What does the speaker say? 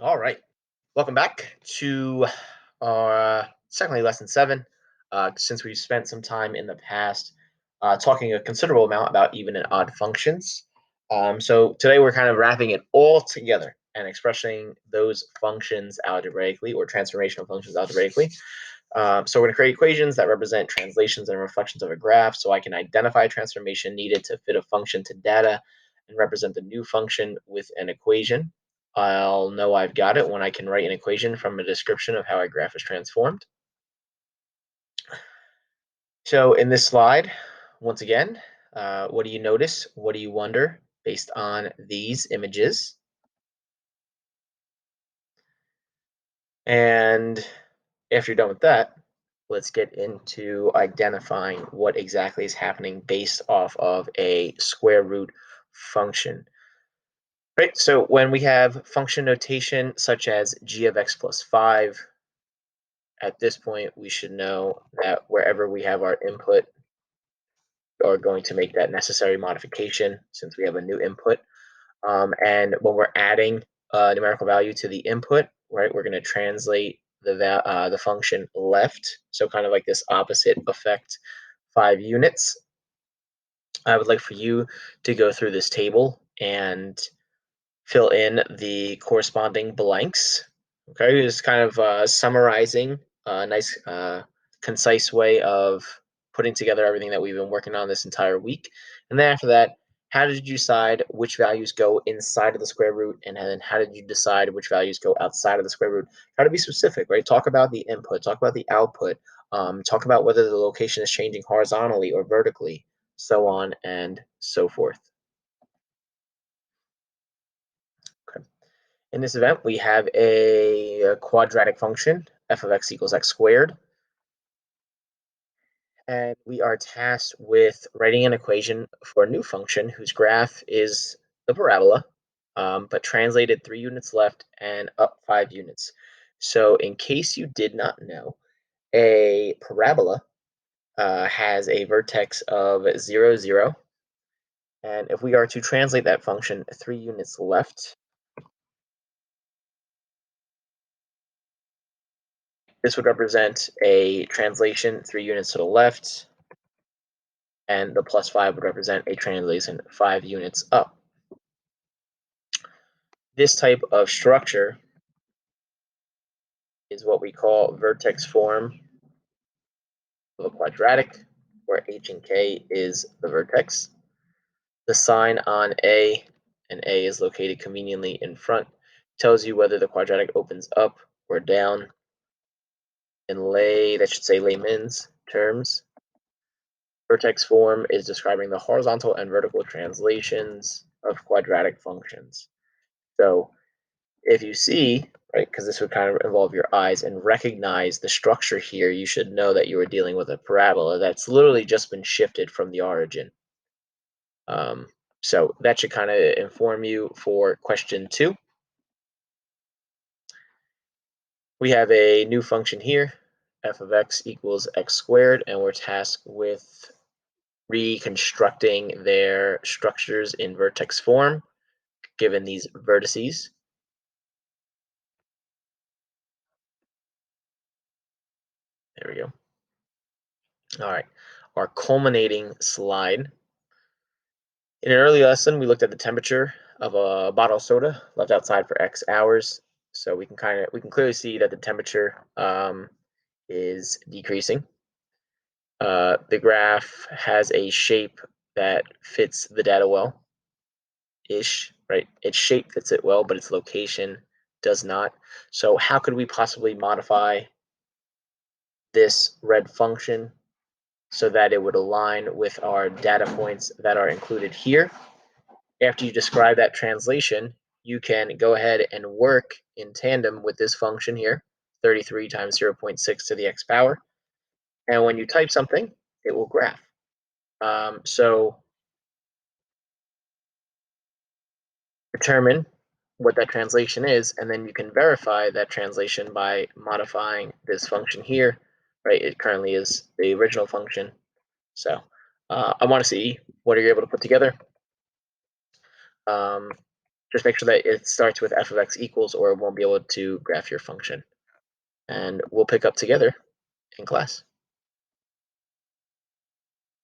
All right. Welcome back to our secondly lesson 7. Since we've spent some time in the past talking a considerable amount about even and odd functions. So today we're kind of wrapping it all together and expressing those functions algebraically or transformational functions algebraically. So we're going to create equations that represent translations and reflections of a graph so I can identify a transformation needed to fit a function to data and represent the new function with an equation. I'll know I've got it when I can write an equation from a description of how a graph is transformed. So in this slide, once again, what do you notice? What do you wonder based on these images? And after you're done with that, let's get into identifying what exactly is happening based off of a square root function. Right, so when we have function notation such as g of x plus 5, at this point we should know that wherever we have our input are going to make that necessary modification since we have a new input. And when we're adding a numerical value to the input, right, we're going to translate the function left. So kind of like this opposite effect, 5 units. I would like for you to go through this table and fill in the corresponding blanks. Okay, just kind of summarizing a nice, concise way of putting together everything that we've been working on this entire week. And then after that, how did you decide which values go inside of the square root? And then how did you decide which values go outside of the square root? Try to be specific, right? Talk about the input, talk about the output, talk about whether the location is changing horizontally or vertically, so on and so forth. Okay. In this event, we have a quadratic function, f of x equals x squared. And we are tasked with writing an equation for a new function whose graph is the parabola, but translated 3 units left and up 5 units. So in case you did not know, a parabola has a vertex of 0, 0. And if we are to translate that function 3 units left, this would represent a translation 3 units to the left, and the plus 5 would represent a translation 5 units up. This type of structure is what we call vertex form of a quadratic, where h and k is the vertex. The sign on A, and A is located conveniently in front, tells you whether the quadratic opens up or down. In that should say layman's terms, vertex form is describing the horizontal and vertical translations of quadratic functions. So if you see, right, because this would kind of involve your eyes and recognize the structure here, you should know that you are dealing with a parabola that's literally just been shifted from the origin. So that should kind of inform you for question 2. We have a new function here, f of x equals x squared, and we're tasked with reconstructing their structures in vertex form, given these vertices. There we go. All right, our culminating slide. In an early lesson, we looked at the temperature of a bottle of soda left outside for X hours. So we can clearly see that the temperature is decreasing. The graph has a shape that fits the data well, ish, right? Its shape fits it well, but its location does not. So how could we possibly modify this red function so that it would align with our data points that are included here? After you describe that translation, you can go ahead and work in tandem with this function here, 33 times 0.6 to the x power. And when you type something, it will graph. So determine what that translation is, and then you can verify that translation by modifying this function here, right? It currently is the original function. So I want to see what are you able to put together. Just make sure that it starts with f of x equals, or it won't be able to graph your function. And we'll pick up together in class.